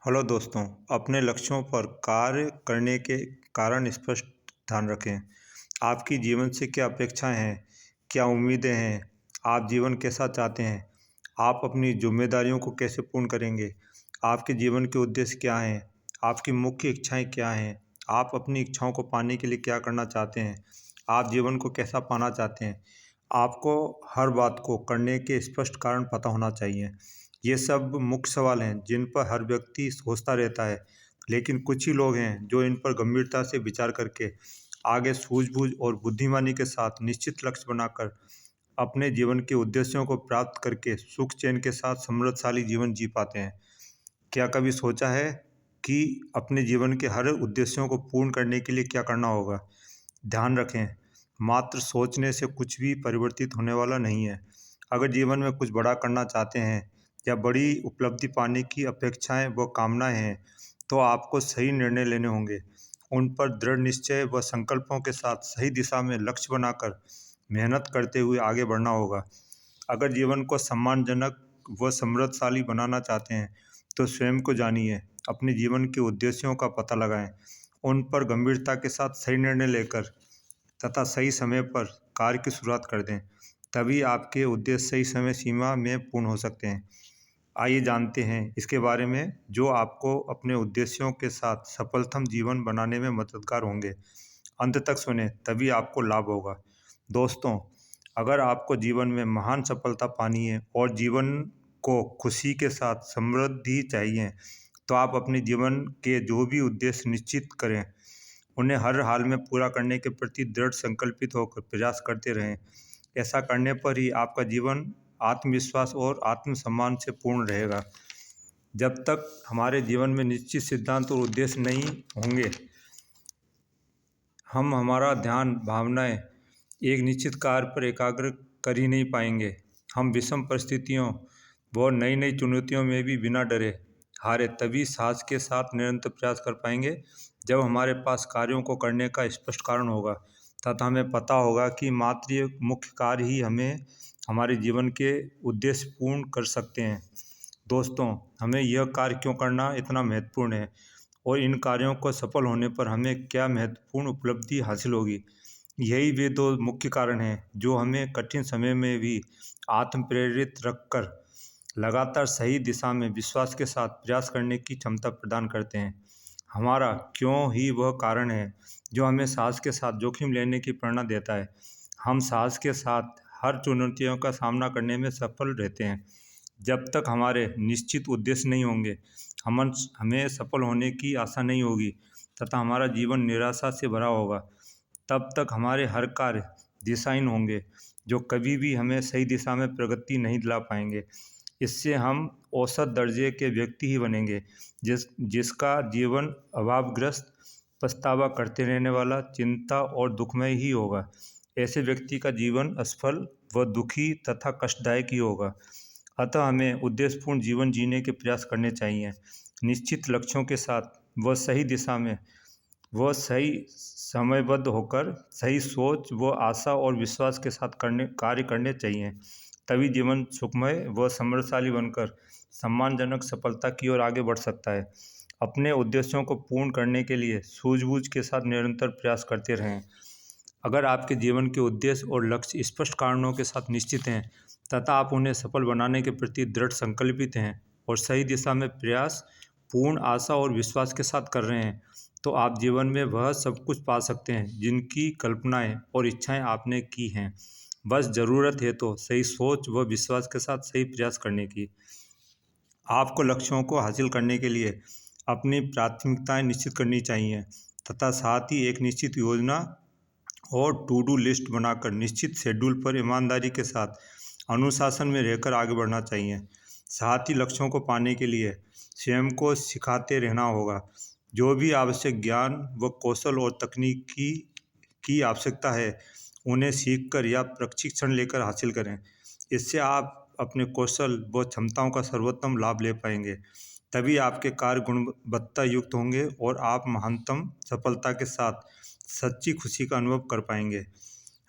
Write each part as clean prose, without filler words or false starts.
Hello दोस्तों, अपने लक्ष्यों पर कार्य करने के कारण स्पष्ट ध्यान रखें। आपकी जीवन से क्या अपेक्षाएं हैं? क्या उम्मीदें हैं? आप जीवन कैसा चाहते हैं? आप अपनी जिम्मेदारियों को कैसे पूर्ण करेंगे? आपके जीवन के उद्देश्य क्या हैं? आपकी मुख्य इच्छाएं क्या हैं? आप अपनी इच्छाओं को पाने के लिए क्या करना चाहते हैं? आप जीवन को कैसा पाना चाहते हैं? आपको हर बात को करने के स्पष्ट कारण पता होना चाहिए। ये सब मुख्य सवाल हैं जिन पर हर व्यक्ति सोचता रहता है, लेकिन कुछ ही लोग हैं जो इन पर गंभीरता से विचार करके आगे सूझबूझ और बुद्धिमानी के साथ निश्चित लक्ष्य बनाकर अपने जीवन के उद्देश्यों को प्राप्त करके सुख चैन के साथ समृद्धशाली जीवन जी पाते हैं। क्या कभी सोचा है कि अपने जीवन के हर उद्देश्यों को पूर्ण करने के लिए क्या करना होगा? ध्यान रखें, मात्र सोचने से कुछ भी परिवर्तित होने वाला नहीं है। अगर जीवन में कुछ बड़ा करना चाहते हैं या बड़ी उपलब्धि पाने की अपेक्षाएं व कामनाएं हैं, तो आपको सही निर्णय लेने होंगे। उन पर दृढ़ निश्चय व संकल्पों के साथ सही दिशा में लक्ष्य बनाकर मेहनत करते हुए आगे बढ़ना होगा। अगर जीवन को सम्मानजनक व समृद्धशाली बनाना चाहते हैं, तो स्वयं को जानिए, अपने जीवन के उद्देश्यों का पता लगाएं, उन पर गंभीरता के साथ सही निर्णय लेकर तथा सही समय पर कार्य की शुरुआत कर दें। तभी आपके उद्देश्य सही समय सीमा में पूर्ण हो सकते हैं। आइए जानते हैं इसके बारे में जो आपको अपने उद्देश्यों के साथ सफलतम जीवन बनाने में मददगार होंगे। अंत तक सुने, तभी आपको लाभ होगा। दोस्तों, अगर आपको जीवन में महान सफलता पानी है और जीवन को खुशी के साथ समृद्धि चाहिए, तो आप अपने जीवन के जो भी उद्देश्य निश्चित करें, उन्हें हर हाल में पूरा करने के प्रति दृढ़ संकल्पित होकर प्रयास करते रहें। ऐसा करने पर ही आपका जीवन आत्मविश्वास और आत्मसम्मान से पूर्ण रहेगा। जब तक हमारे जीवन में निश्चित सिद्धांत और उद्देश्य नहीं होंगे, हम हमारा ध्यान भावनाएं एक निश्चित कार्य पर एकाग्र कर ही नहीं पाएंगे। हम विषम परिस्थितियों व नई नई चुनौतियों में भी बिना डरे हारे तभी साहस के साथ निरंतर प्रयास कर पाएंगे, जब हमारे पास कार्यों को करने का स्पष्ट कारण होगा तथा हमें पता होगा कि मात्र ये मुख्य कार्य ही हमें हमारे जीवन के उद्देश्य पूर्ण कर सकते हैं। दोस्तों, हमें यह कार्य क्यों करना इतना महत्वपूर्ण है और इन कार्यों को सफल होने पर हमें क्या महत्वपूर्ण उपलब्धि हासिल होगी, यही वे दो मुख्य कारण हैं जो हमें कठिन समय में भी आत्म प्रेरित रखकर लगातार सही दिशा में विश्वास के साथ प्रयास करने की क्षमता प्रदान करते हैं। हमारा क्यों ही वह कारण है जो हमें साहस के साथ जोखिम लेने की प्रेरणा देता है। हम साहस के साथ हर चुनौतियों का सामना करने में सफल रहते हैं। जब तक हमारे निश्चित उद्देश्य नहीं होंगे, हमें सफल होने की आशा नहीं होगी तथा हमारा जीवन निराशा से भरा होगा। तब तक हमारे हर कार्य दिशाहीन होंगे, जो कभी भी हमें सही दिशा में प्रगति नहीं दिला पाएंगे। इससे हम औसत दर्जे के व्यक्ति ही बनेंगे, जिसका जीवन अभावग्रस्त, पछतावा करते रहने वाला, चिंता और दुखमय ही होगा। ऐसे व्यक्ति का जीवन असफल व दुखी तथा कष्टदायक ही होगा। अतः हमें उद्देश्यपूर्ण जीवन जीने के प्रयास करने चाहिए, निश्चित लक्ष्यों के साथ व सही दिशा में व सही समयबद्ध होकर सही सोच व आशा और विश्वास के साथ कार्य करने चाहिए। तभी जीवन सुखमय व समृद्धशाली बनकर सम्मानजनक सफलता की ओर आगे बढ़ सकता है। अपने उद्देश्यों को पूर्ण करने के लिए सूझबूझ के साथ निरंतर प्रयास करते रहें। अगर आपके जीवन के उद्देश्य और लक्ष्य स्पष्ट कारणों के साथ निश्चित हैं तथा आप उन्हें सफल बनाने के प्रति दृढ़ संकल्पित हैं और सही दिशा में प्रयास पूर्ण आशा और विश्वास के साथ कर रहे हैं, तो आप जीवन में वह सब कुछ पा सकते हैं जिनकी कल्पनाएं और इच्छाएं आपने की हैं। बस ज़रूरत है तो सही सोच व विश्वास के साथ सही प्रयास करने की। आपको लक्ष्यों को हासिल करने के लिए अपनी प्राथमिकताएं निश्चित करनी चाहिए तथा साथ ही एक निश्चित योजना और टू डू लिस्ट बनाकर निश्चित शेड्यूल पर ईमानदारी के साथ अनुशासन में रहकर आगे बढ़ना चाहिए। साथ ही लक्ष्यों को पाने के लिए स्वयं को सिखाते रहना होगा। जो भी आवश्यक ज्ञान व कौशल और तकनीकी की आवश्यकता है, उन्हें सीखकर या प्रशिक्षण लेकर हासिल करें। इससे आप अपने कौशल व क्षमताओं का सर्वोत्तम लाभ ले पाएंगे। तभी आपके कार्य गुणवत्ता युक्त होंगे और आप महानतम सफलता के साथ सच्ची खुशी का अनुभव कर पाएंगे।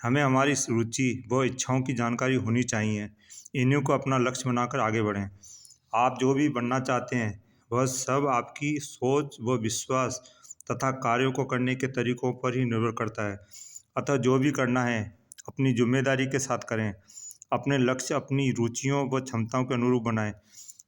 हमें हमारी रुचि व इच्छाओं की जानकारी होनी चाहिए। इन्हीं को अपना लक्ष्य बनाकर आगे बढ़ें। आप जो भी बनना चाहते हैं वह सब आपकी सोच व विश्वास तथा कार्यों को करने के तरीकों पर ही निर्भर करता है। अतः जो भी करना है अपनी जिम्मेदारी के साथ करें। अपने लक्ष्य अपनी रुचियों व क्षमताओं के अनुरूप बनाएं।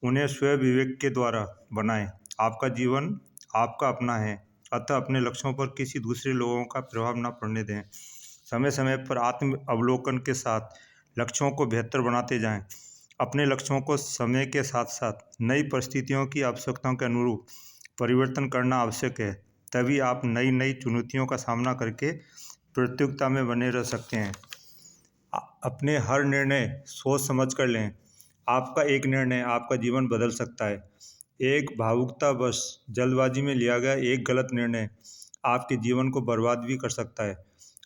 उन्हें स्वयं विवेक के द्वारा बनाएं। आपका जीवन आपका अपना है, अतः अपने लक्ष्यों पर किसी दूसरे लोगों का प्रभाव न पड़ने दें। समय समय पर आत्म अवलोकन के साथ लक्ष्यों को बेहतर बनाते जाएं। अपने लक्ष्यों को समय के साथ साथ नई परिस्थितियों की आवश्यकताओं के अनुरूप परिवर्तन करना आवश्यक है। तभी आप नई नई चुनौतियों का सामना करके प्रतियोगिता में बने रह सकते हैं। अपने हर निर्णय सोच समझ कर लें। आपका एक निर्णय आपका जीवन बदल सकता है। एक भावुकतावश जल्दबाजी में लिया गया एक गलत निर्णय आपके जीवन को बर्बाद भी कर सकता है।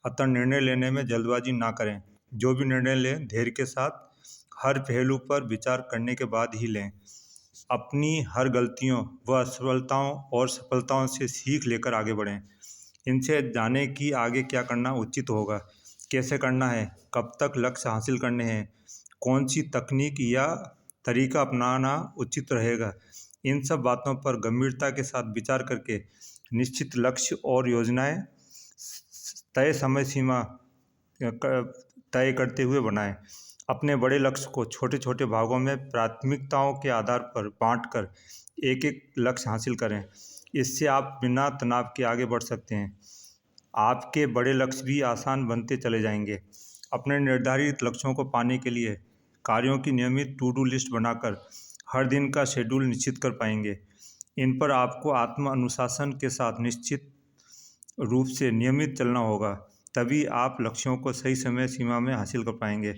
अतः निर्णय लेने में जल्दबाजी ना करें। जो भी निर्णय लें धैर्य के साथ हर पहलू पर विचार करने के बाद ही लें। अपनी हर गलतियों व असफलताओं और सफलताओं से सीख लेकर आगे बढ़ें। इनसे जानें कि आगे क्या करना उचित होगा, कैसे करना है, कब तक लक्ष्य हासिल करने हैं, कौन सी तकनीक या तरीका अपनाना उचित रहेगा। इन सब बातों पर गंभीरता के साथ विचार करके निश्चित लक्ष्य और योजनाएं तय समय सीमा तय करते हुए बनाएं। अपने बड़े लक्ष्य को छोटे छोटे भागों में प्राथमिकताओं के आधार पर बांटकर एक एक लक्ष्य हासिल करें। इससे आप बिना तनाव के आगे बढ़ सकते हैं। आपके बड़े लक्ष्य भी आसान बनते चले जाएंगे। अपने निर्धारित लक्ष्यों को पाने के लिए कार्यों की नियमित टू डू लिस्ट बनाकर हर दिन का शेड्यूल निश्चित कर पाएंगे। इन पर आपको आत्म अनुशासन के साथ निश्चित रूप से नियमित चलना होगा। तभी आप लक्ष्यों को सही समय सीमा में हासिल कर पाएंगे।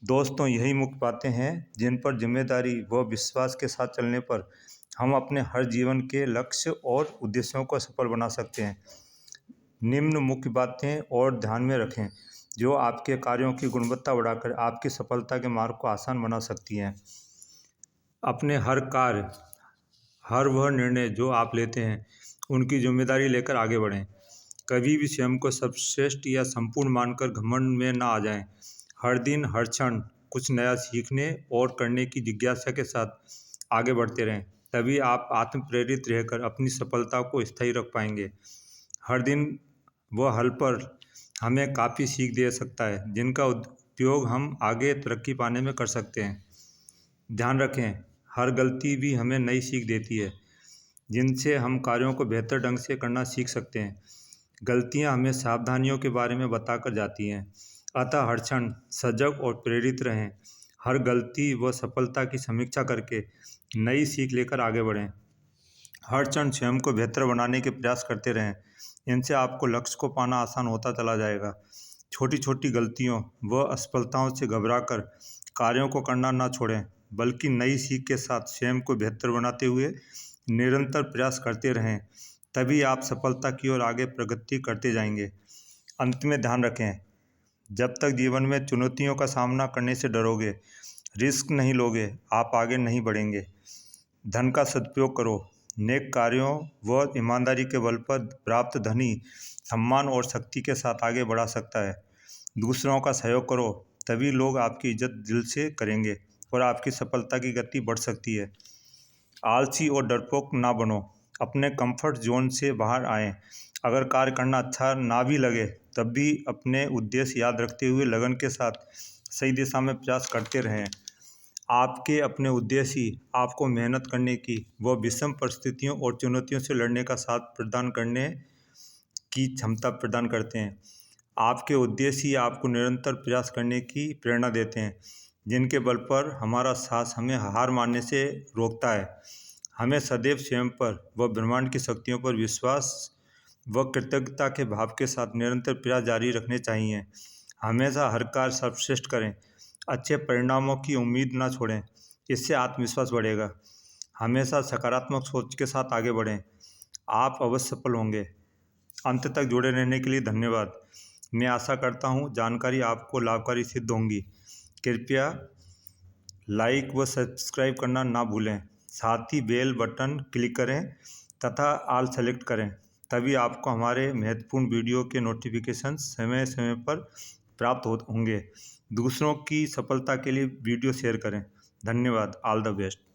दोस्तों, यही मुख्य बातें हैं जिन पर जिम्मेदारी व विश्वास के साथ चलने पर हम अपने हर जीवन के लक्ष्य और उद्देश्यों को सफल बना सकते हैं। निम्न मुख्य बातें और ध्यान में रखें जो आपके कार्यों की गुणवत्ता बढ़ाकर आपकी सफलता के मार्ग को आसान बना सकती हैं। अपने हर कार्य, हर वह निर्णय जो आप लेते हैं उनकी जिम्मेदारी लेकर आगे बढ़ें। कभी भी स्वयं को सर्वश्रेष्ठ या संपूर्ण मानकर घमंड में न आ जाएं। हर दिन हर क्षण कुछ नया सीखने और करने की जिज्ञासा के साथ आगे बढ़ते रहें। तभी आप आत्म प्रेरित रहकर अपनी सफलता को स्थायी रख पाएंगे। हर दिन वह हल पर हमें काफ़ी सीख दे सकता है जिनका उपयोग हम आगे तरक्की पाने में कर सकते हैं। ध्यान रखें, हर गलती भी हमें नई सीख देती है जिनसे हम कार्यों को बेहतर ढंग से करना सीख सकते हैं। गलतियां हमें सावधानियों के बारे में बताकर जाती हैं। अतः हर क्षण सजग और प्रेरित रहें। हर गलती व सफलता की समीक्षा करके नई सीख लेकर आगे बढ़ें। हर क्षण स्वयं को बेहतर बनाने के प्रयास करते रहें। इनसे आपको लक्ष्य को पाना आसान होता चला जाएगा। छोटी छोटी गलतियों व असफलताओं से घबराकर कार्यों को करना ना छोड़ें, बल्कि नई सीख के साथ स्वयं को बेहतर बनाते हुए निरंतर प्रयास करते रहें। तभी आप सफलता की ओर आगे प्रगति करते जाएंगे। अंत में ध्यान रखें, जब तक जीवन में चुनौतियों का सामना करने से डरोगे, रिस्क नहीं लोगे, आप आगे नहीं बढ़ेंगे। धन का सदुपयोग करो। नेक कार्यों व ईमानदारी के बल पर प्राप्त धन ही सम्मान और शक्ति के साथ आगे बढ़ा सकता है। दूसरों का सहयोग करो, तभी लोग आपकी इज्जत दिल से करेंगे और आपकी सफलता की गति बढ़ सकती है। आलसी और डरपोक ना बनो। अपने कंफर्ट जोन से बाहर आएं। अगर कार्य करना अच्छा ना भी लगे तब भी अपने उद्देश्य याद रखते हुए लगन के साथ सही दिशा में प्रयास करते रहें। आपके अपने उद्देश्य ही आपको मेहनत करने की व विषम परिस्थितियों और चुनौतियों से लड़ने का साथ प्रदान करने की क्षमता प्रदान करते हैं। आपके उद्देश्य ही आपको निरंतर प्रयास करने की प्रेरणा देते हैं, जिनके बल पर हमारा साहस हमें हार मानने से रोकता है। हमें सदैव स्वयं पर व ब्रह्मांड की शक्तियों पर विश्वास व कृतज्ञता के भाव के साथ निरंतर प्रयास जारी रखने चाहिए। हमेशा हर कार्य सर्वश्रेष्ठ करें। अच्छे परिणामों की उम्मीद न छोड़ें, इससे आत्मविश्वास बढ़ेगा। हमेशा सकारात्मक सोच के साथ आगे बढ़ें, आप अवश्य सफल होंगे। अंत तक जुड़े रहने के लिए धन्यवाद। मैं आशा करता हूँ जानकारी आपको लाभकारी सिद्ध होंगी। कृपया लाइक व सब्सक्राइब करना ना भूलें। साथ ही बेल बटन क्लिक करें तथा ऑल सेलेक्ट करें, तभी आपको हमारे महत्वपूर्ण वीडियो के नोटिफिकेशन समय समय पर प्राप्त होंगे। दूसरों की सफलता के लिए वीडियो शेयर करें। धन्यवाद। All the best.